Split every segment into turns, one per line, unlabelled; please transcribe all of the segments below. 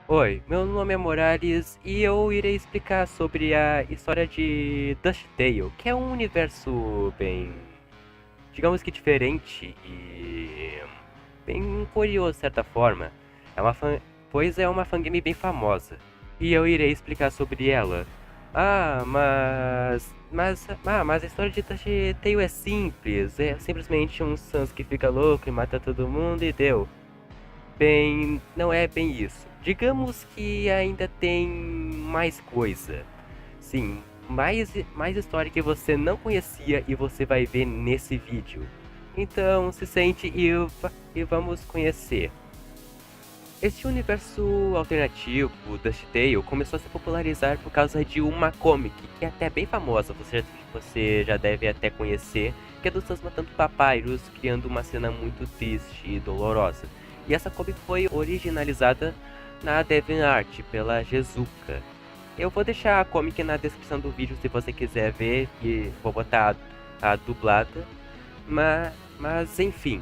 Oi, meu nome é Morales e eu irei explicar sobre a história de DuckTale, que é um universo bem, digamos que diferente e bem curioso de certa forma. É uma fan... Pois é uma fangame bem famosa. E eu irei explicar sobre ela. Mas a história de DuckTale é simples. É simplesmente um Sans que fica louco e mata todo mundo e deu. Bem, não é bem isso. Digamos que ainda tem mais coisa. Sim, mais história que você não conhecia e você vai ver nesse vídeo. Então, se sente e vamos conhecer. Este universo alternativo, DuckTale, começou a se popularizar por causa de uma comic que é até bem famosa, você já deve até conhecer, que é dos Sans matando papyrus, criando uma cena muito triste e dolorosa. E essa comic foi originalizada na DeviantArt pela Jezuka. Eu vou deixar a comic na descrição do vídeo se você quiser ver, e vou botar a dublada, mas enfim.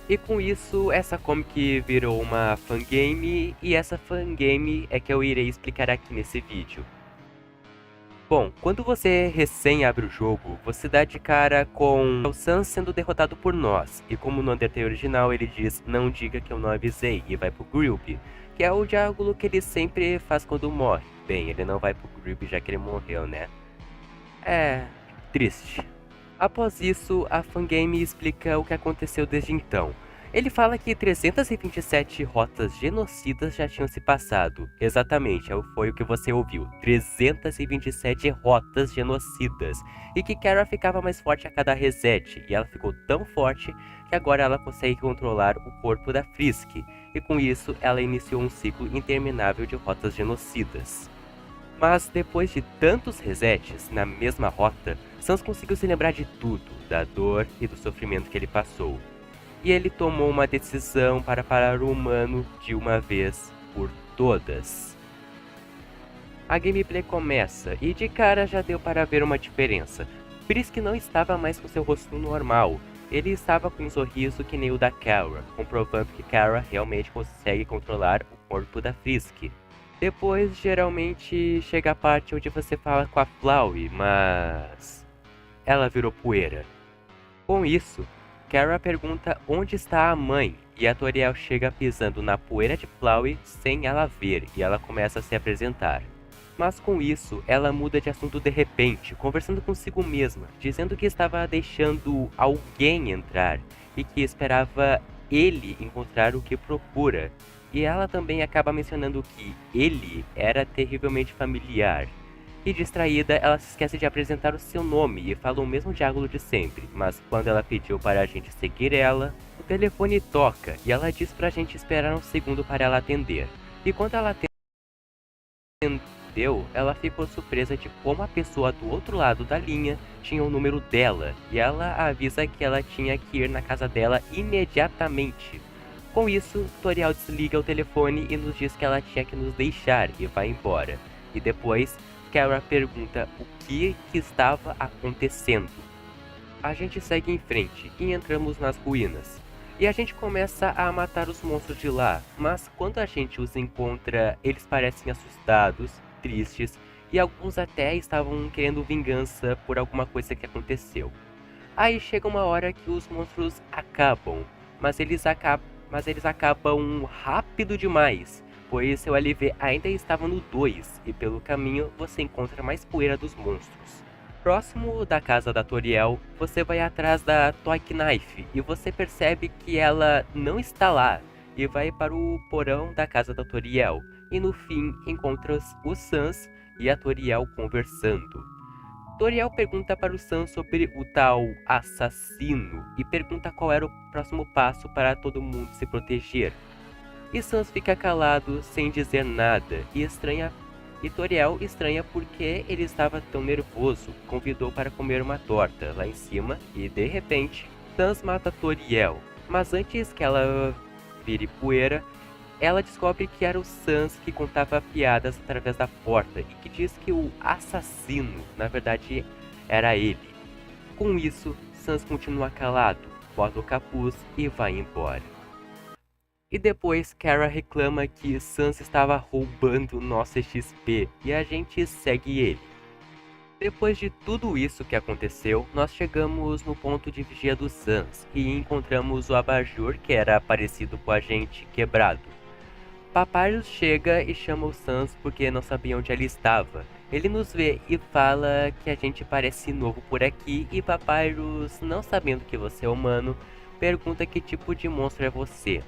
E com isso, essa comic virou uma fangame, e essa fangame é que eu irei explicar aqui nesse vídeo. Bom, quando você recém abre o jogo, você dá de cara com o Sans sendo derrotado por nós, e como no Undertale original ele diz, não diga que eu não avisei, e vai pro Grilby, que é o diálogo que ele sempre faz quando morre. Bem, ele não vai pro Grilby já que ele morreu, né? É, triste. Após isso, a fangame explica o que aconteceu desde então. Ele fala que 327 rotas genocidas já tinham se passado. Exatamente, foi o que você ouviu. 327 rotas genocidas. E que Kara ficava mais forte a cada reset. E ela ficou tão forte que agora ela consegue controlar o corpo da Frisk. E com isso, ela iniciou um ciclo interminável de rotas genocidas. Mas depois de tantos resets na mesma rota, Sans conseguiu se lembrar de tudo, da dor e do sofrimento que ele passou. E ele tomou uma decisão para parar o humano de uma vez por todas. A gameplay começa e de cara já deu para ver uma diferença. Frisk não estava mais com seu rosto normal, ele estava com um sorriso que nem o da Kara, comprovando que Kara realmente consegue controlar o corpo da Frisk. Depois, geralmente, chega a parte onde você fala com a Flowey, mas ela virou poeira. Com isso, Kara pergunta onde está a mãe, e a Toriel chega pisando na poeira de Flowey sem ela ver, e ela começa a se apresentar. Mas com isso, ela muda de assunto de repente, conversando consigo mesma, dizendo que estava deixando alguém entrar, e que esperava ele encontrar o que procura. E ela também acaba mencionando que ele era terrivelmente familiar. E distraída, ela se esquece de apresentar o seu nome e fala o mesmo diálogo de sempre, mas quando ela pediu para a gente seguir ela, o telefone toca e ela diz pra gente esperar um segundo para ela atender. E quando ela atendeu, ela ficou surpresa de como a pessoa do outro lado da linha tinha o número dela, e ela avisa que ela tinha que ir na casa dela imediatamente. Com isso, Toriel desliga o telefone e nos diz que ela tinha que nos deixar e vai embora. E depois, Kara pergunta o que estava acontecendo. A gente segue em frente e entramos nas ruínas. E a gente começa a matar os monstros de lá, mas quando a gente os encontra, eles parecem assustados, tristes e alguns até estavam querendo vingança por alguma coisa que aconteceu. Aí chega uma hora que os monstros acabam, mas eles acabam rápido demais, pois seu LV ainda estava no 2 e pelo caminho você encontra mais poeira dos monstros. Próximo da casa da Toriel, você vai atrás da Toy Knife e você percebe que ela não está lá e vai para o porão da casa da Toriel e no fim encontra os Sans e a Toriel conversando. Toriel pergunta para o Sam sobre o tal assassino e pergunta qual era o próximo passo para todo mundo se proteger. E Sans fica calado sem dizer nada e Toriel estranha porque ele estava tão nervoso, convidou para comer uma torta lá em cima e de repente Sans mata Toriel, mas antes que ela vire poeira, ela descobre que era o Sans que contava piadas através da porta e que diz que o assassino, na verdade, era ele. Com isso, Sans continua calado, bota o capuz e vai embora. E depois Kara reclama que Sans estava roubando nosso XP e a gente segue ele. Depois de tudo isso que aconteceu, nós chegamos no ponto de vigia do Sans e encontramos o abajur que era parecido com a gente quebrado. Papyrus chega e chama o Sans porque não sabia onde ele estava. Ele nos vê e fala que a gente parece novo por aqui e Papyrus, não sabendo que você é humano, pergunta que tipo de monstro é você.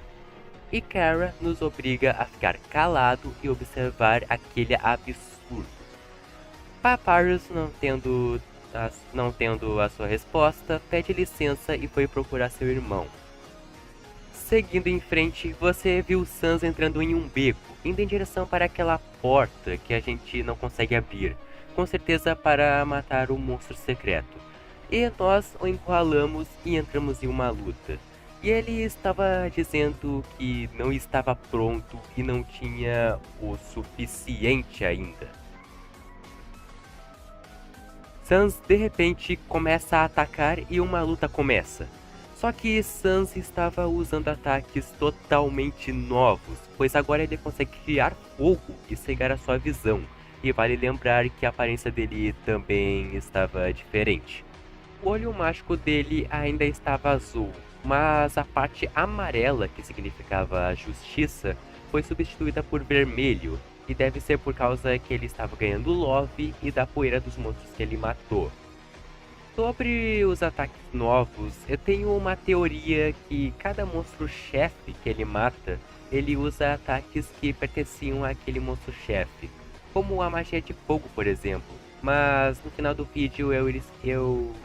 E Kara nos obriga a ficar calado e observar aquele absurdo. Papyrus, não tendo a sua resposta, pede licença e foi procurar seu irmão. Seguindo em frente, você viu Sans entrando em um beco, indo em direção para aquela porta que a gente não consegue abrir, com certeza para matar o monstro secreto. E nós o encurralamos e entramos em uma luta. E ele estava dizendo que não estava pronto e não tinha o suficiente ainda. Sans de repente começa a atacar e uma luta começa. Só que Sans estava usando ataques totalmente novos, pois agora ele consegue criar fogo e cegar a sua visão. E vale lembrar que a aparência dele também estava diferente. O olho mágico dele ainda estava azul, mas a parte amarela, que significava justiça, foi substituída por vermelho, e deve ser por causa que ele estava ganhando love e da poeira dos monstros que ele matou. Sobre os ataques novos, eu tenho uma teoria que cada monstro-chefe que ele mata, ele usa ataques que pertenciam àquele monstro-chefe, como a magia de fogo, por exemplo, mas no final do vídeo eu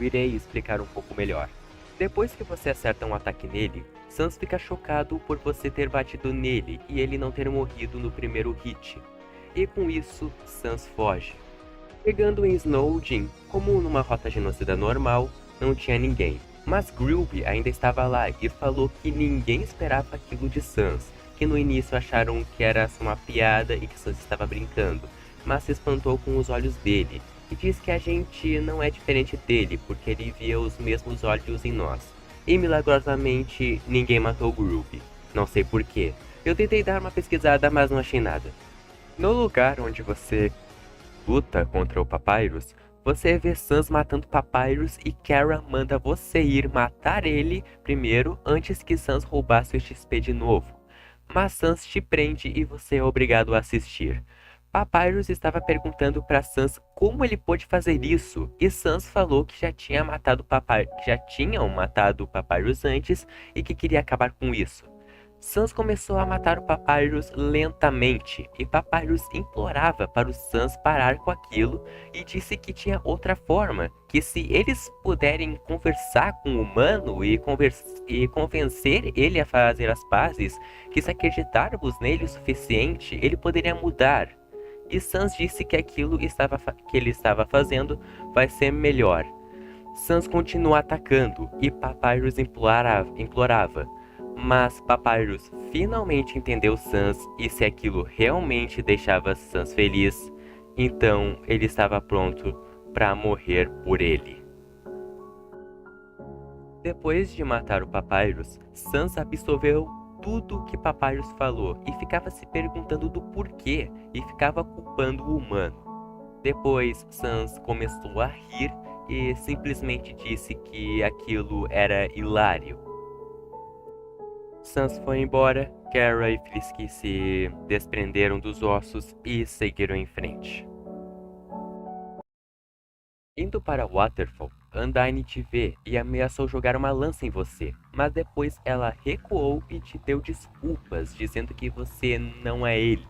irei explicar um pouco melhor. Depois que você acerta um ataque nele, Sans fica chocado por você ter batido nele e ele não ter morrido no primeiro hit. E com isso, Sans foge. Chegando em Snowdin, como numa rota genocida normal, não tinha ninguém. Mas Grilby ainda estava lá e falou que ninguém esperava aquilo de Sans, que no início acharam que era só uma piada e que Sans estava brincando, mas se espantou com os olhos dele, e diz que a gente não é diferente dele, porque ele via os mesmos olhos em nós. E milagrosamente, ninguém matou Grilby. Não sei porquê. Eu tentei dar uma pesquisada, mas não achei nada. No lugar onde você luta contra o Papyrus, você vê Sans matando Papyrus e Kara manda você ir matar ele primeiro antes que Sans roubasse o XP de novo. Mas Sans te prende e você é obrigado a assistir. Papyrus estava perguntando para Sans como ele pôde fazer isso, e Sans falou que já tinham matado o Papyrus antes e que queria acabar com isso. Sans começou a matar o Papyrus lentamente, e Papyrus implorava para o Sans parar com aquilo e disse que tinha outra forma, que se eles puderem conversar com o humano e convencer ele a fazer as pazes, que se acreditarmos nele o suficiente, ele poderia mudar. E Sans disse que aquilo que ele estava fazendo vai ser melhor. Sans continua atacando e Papyrus implorava. Mas Papyrus finalmente entendeu Sans e se aquilo realmente deixava Sans feliz, então ele estava pronto para morrer por ele. Depois de matar o Papyrus, Sans absorveu tudo que Papyrus falou e ficava se perguntando do porquê e ficava culpando o humano. Depois Sans começou a rir e simplesmente disse que aquilo era hilário. Sans foi embora, Kara e Frisky se desprenderam dos ossos e seguiram em frente. Indo para Waterfall, Undyne te vê e ameaçou jogar uma lança em você, mas depois ela recuou e te deu desculpas, dizendo que você não é ele.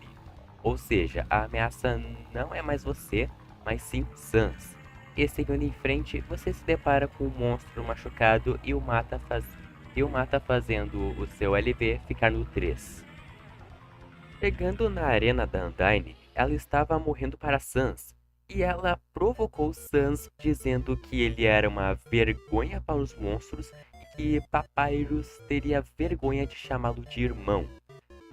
Ou seja, a ameaça não é mais você, mas sim Sans. E seguindo em frente, você se depara com um monstro machucado e o mata fazendo o seu LB ficar no 3. Chegando na arena da Undyne, ela estava morrendo para Sans, e ela provocou Sans dizendo que ele era uma vergonha para os monstros e que Papyrus teria vergonha de chamá-lo de irmão.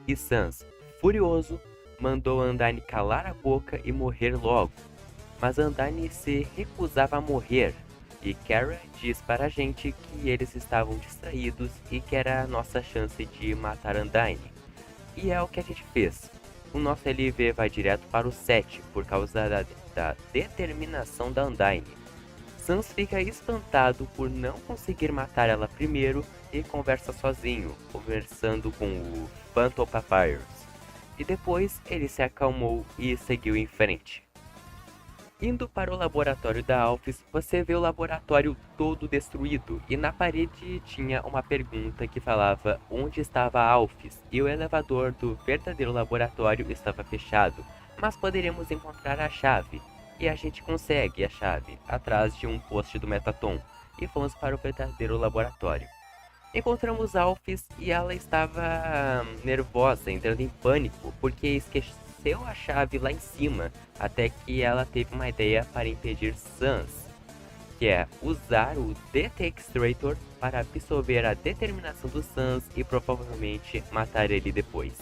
E Sans, furioso, mandou Undyne calar a boca e morrer logo, mas Undyne se recusava a morrer. E Kara diz para a gente que eles estavam distraídos e que era a nossa chance de matar Undyne. E é o que a gente fez. O nosso LV vai direto para o 7 por causa da determinação da Undyne. Sans fica espantado por não conseguir matar ela primeiro e conversa sozinho, conversando com o Phantom Papyrus. E depois ele se acalmou e seguiu em frente. Indo para o laboratório da Alphys, você vê o laboratório todo destruído e na parede tinha uma pergunta que falava onde estava a Alphys e o elevador do verdadeiro laboratório estava fechado, mas poderíamos encontrar a chave. E a gente consegue a chave atrás de um poste do Metaton e fomos para o verdadeiro laboratório. Encontramos Alphys e ela estava nervosa, entrando em pânico, porque esqueceu a chave lá em cima, até que ela teve uma ideia para impedir Sans, que é usar o Detextrator para absorver a determinação do Sans e provavelmente matar ele depois.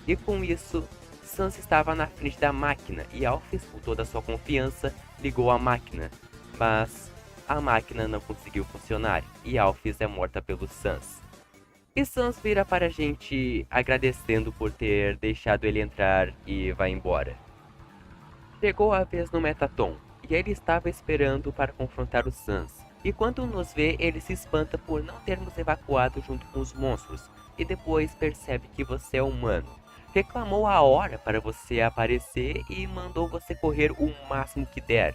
E com isso, Sans estava na frente da máquina e Alphys, com toda a sua confiança, ligou a máquina, mas a máquina não conseguiu funcionar e Alphys é morta pelo Sans. E Sans vira para a gente agradecendo por ter deixado ele entrar e vai embora. Chegou a vez no Metaton e ele estava esperando para confrontar o Sans. E quando nos vê, ele se espanta por não termos evacuado junto com os monstros e depois percebe que você é humano. Reclamou a hora para você aparecer e mandou você correr o máximo que der.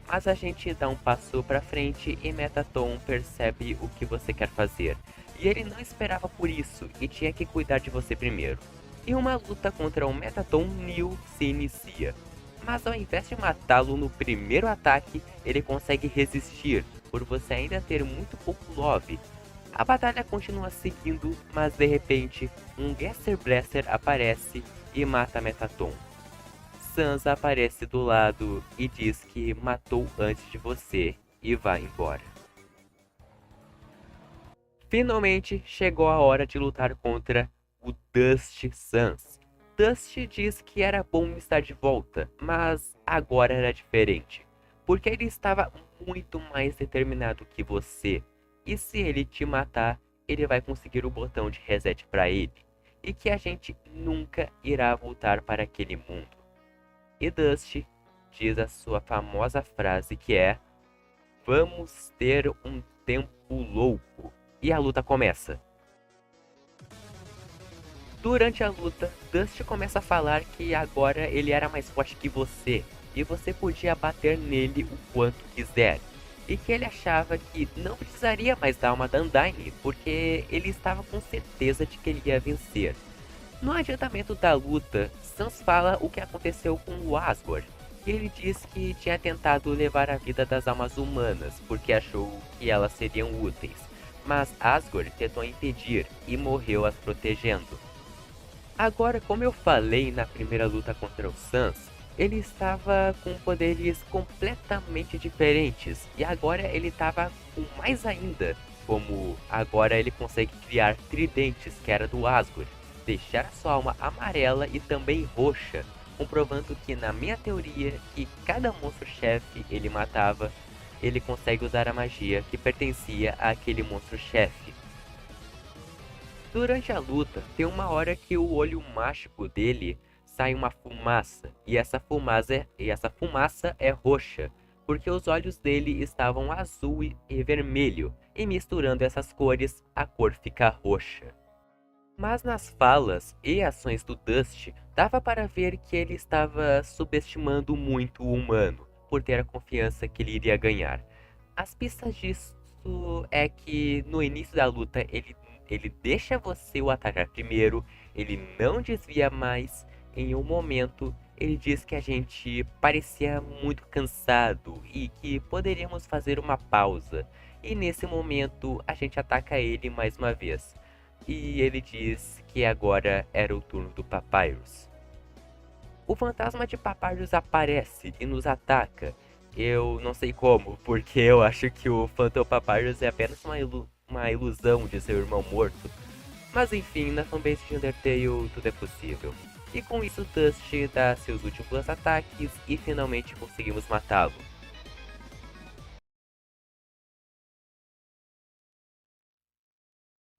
Mas a gente dá um passo para frente e Metaton percebe o que você quer fazer. E ele não esperava por isso e tinha que cuidar de você primeiro. E uma luta contra o Metaton New se inicia. Mas ao invés de matá-lo no primeiro ataque, ele consegue resistir, por você ainda ter muito pouco love. A batalha continua seguindo, mas de repente, um Gaster Blaster aparece e mata Metaton. Sans aparece do lado e diz que matou antes de você e vai embora. Finalmente chegou a hora de lutar contra o Dust Sans. Dust diz que era bom estar de volta, mas agora era diferente, porque ele estava muito mais determinado que você. E se ele te matar, ele vai conseguir o botão de reset para ele, e que a gente nunca irá voltar para aquele mundo. E Dust diz a sua famosa frase que é: vamos ter um tempo louco. E a luta começa. Durante a luta, Dust começa a falar que agora ele era mais forte que você e você podia bater nele o quanto quiser. E que ele achava que não precisaria mais dar uma Undyne, porque ele estava com certeza de que ele ia vencer. No adiantamento da luta, Sans fala o que aconteceu com o Asgore. E ele diz que tinha tentado levar a vida das almas humanas, porque achou que elas seriam úteis. Mas Asgore tentou impedir e morreu as protegendo. Agora, como eu falei na primeira luta contra o Sans, ele estava com poderes completamente diferentes. E agora ele estava com mais ainda. Como agora ele consegue criar tridentes, que era do Asgore, deixar a sua alma amarela e também roxa, comprovando que na minha teoria que cada monstro-chefe ele matava, ele consegue usar a magia que pertencia àquele monstro-chefe. Durante a luta, tem uma hora que o olho mágico dele sai uma fumaça, e essa fumaça é roxa, porque os olhos dele estavam azul e vermelho, e misturando essas cores, a cor fica roxa. Mas nas falas e ações do Dust, dava para ver que ele estava subestimando muito o humano, por ter a confiança que ele iria ganhar. As pistas disso é que no início da luta ele deixa você o atacar primeiro, ele não desvia mais, em um momento ele diz que a gente parecia muito cansado e que poderíamos fazer uma pausa, e nesse momento a gente ataca ele mais uma vez. E ele diz que agora era o turno do Papyrus. O fantasma de Papyrus aparece e nos ataca. Eu não sei como, porque eu acho que o Phantom Papyrus é apenas uma ilusão de seu irmão morto. Mas enfim, na fanbase de Undertale tudo é possível. E com isso Dust dá seus últimos ataques e finalmente conseguimos matá-lo.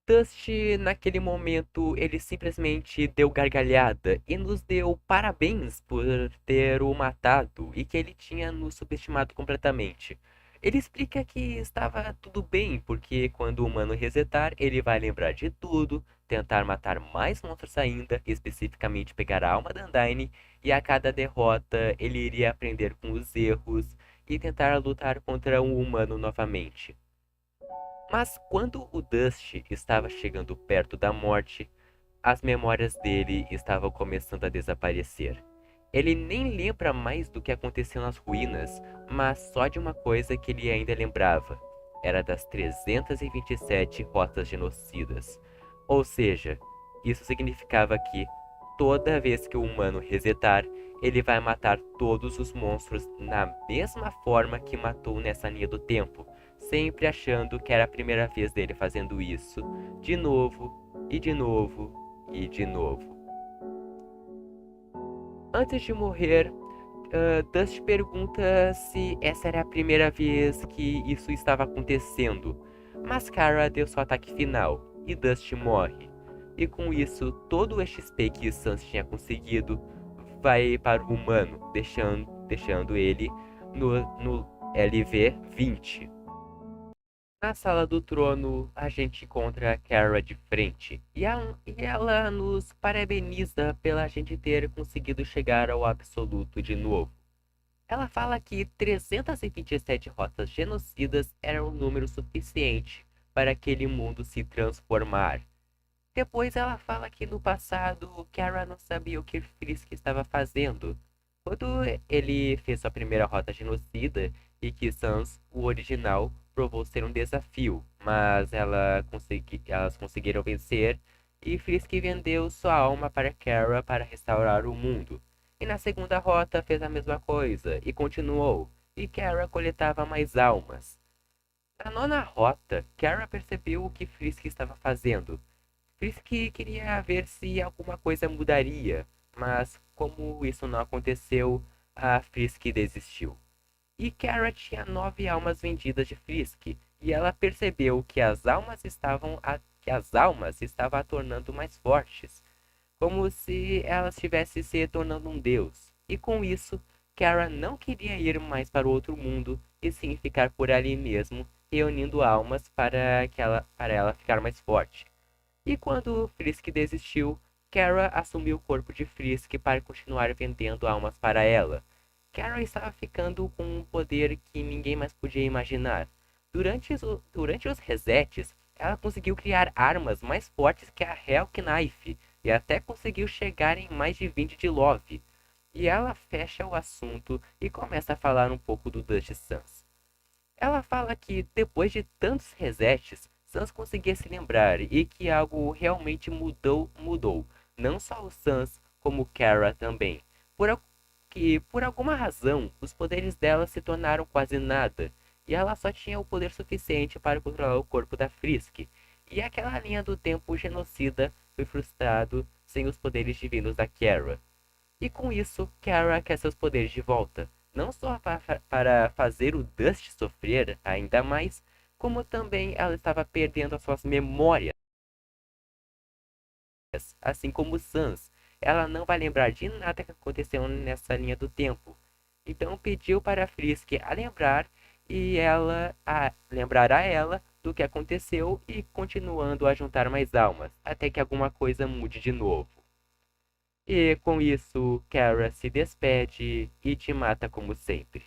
Dusty, naquele momento, ele simplesmente deu gargalhada e nos deu parabéns por ter o matado e que ele tinha nos subestimado completamente. Ele explica que estava tudo bem, porque quando o humano resetar, ele vai lembrar de tudo, tentar matar mais monstros ainda, especificamente pegar a alma da Undyne, e a cada derrota ele iria aprender com os erros e tentar lutar contra um humano novamente. Mas quando o Dusty estava chegando perto da morte, as memórias dele estavam começando a desaparecer. Ele nem lembra mais do que aconteceu nas ruínas, mas só de uma coisa que ele ainda lembrava. Era das 327 rotas genocidas. Ou seja, isso significava que, toda vez que o humano resetar, ele vai matar todos os monstros na mesma forma que matou nessa linha do tempo, sempre achando que era a primeira vez dele fazendo isso, de novo, e de novo, e de novo. Antes de morrer, Dust pergunta se essa era a primeira vez que isso estava acontecendo, mas Kara deu seu ataque final, e Dust morre. E com isso, todo o XP que Sans tinha conseguido vai para o humano, deixando ele no LV 20. Na sala do trono, a gente encontra a Kara de frente, e ela nos parabeniza pela gente ter conseguido chegar ao absoluto de novo. Ela fala que 327 rotas genocidas era um número suficiente para aquele mundo se transformar. Depois ela fala que no passado Kara não sabia o que Frisk estava fazendo. Quando ele fez sua primeira rota genocida e que Sans, o original, provou ser um desafio, mas elas conseguiram vencer e Frisk vendeu sua alma para Kara para restaurar o mundo. E na segunda rota fez a mesma coisa e continuou, e Kara coletava mais almas. Na nona rota, Kara percebeu o que Frisk estava fazendo. Frisk queria ver se alguma coisa mudaria, mas como isso não aconteceu, a Frisk desistiu. E Kara tinha 9 almas vendidas de Frisk, e ela percebeu que as almas estavam a tornando mais fortes, como se ela estivesse se tornando um deus. E com isso, Kara não queria ir mais para o outro mundo, e sim ficar por ali mesmo, reunindo almas para ela ficar mais forte. E quando Frisk desistiu, Kara assumiu o corpo de Frisk para continuar vendendo almas para ela. Kara estava ficando com um poder que ninguém mais podia imaginar. Durante os resets, ela conseguiu criar armas mais fortes que a Hellk Knife e até conseguiu chegar em mais de 20 de Love. E ela fecha o assunto e começa a falar um pouco do Dust Sans. Ela fala que depois de tantos resets, Sans conseguia se lembrar e que algo realmente mudou. Não só o Sans, como Kara também. Que por alguma razão, os poderes dela se tornaram quase nada, e ela só tinha o poder suficiente para controlar o corpo da Frisk. E aquela linha do tempo genocida foi frustrado sem os poderes divinos da Kara. E com isso, Kara quer seus poderes de volta, não só para fazer o Dust sofrer ainda mais, como também ela estava perdendo as suas memórias, assim como Sans. Ela não vai lembrar de nada que aconteceu nessa linha do tempo. Então pediu para Frisk a lembrar e ela a lembrar a ela do que aconteceu e continuando a juntar mais almas, até que alguma coisa mude de novo. E com isso, Kara se despede e te mata como sempre.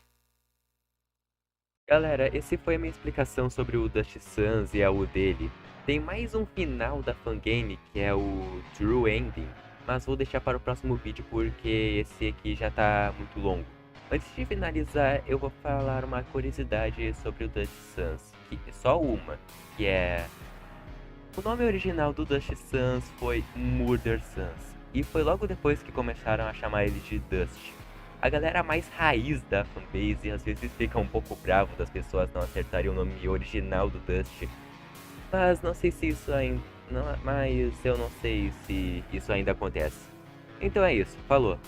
Galera, esse foi a minha explicação sobre o Dust Sans e a U dele. Tem mais um final da fangame, que é o True Ending, mas vou deixar para o próximo vídeo porque esse aqui já tá muito longo. Antes de finalizar, eu vou falar uma curiosidade sobre o Dust Sans, só uma, que é... O nome original do Dust Sans foi Murder Sans, e foi logo depois que começaram a chamar ele de Dust. A galera mais raiz da fanbase às vezes fica um pouco bravo das pessoas não acertarem o nome original do Dust, mas não sei se isso ainda... mas eu não sei se isso ainda acontece. Então é isso, falou!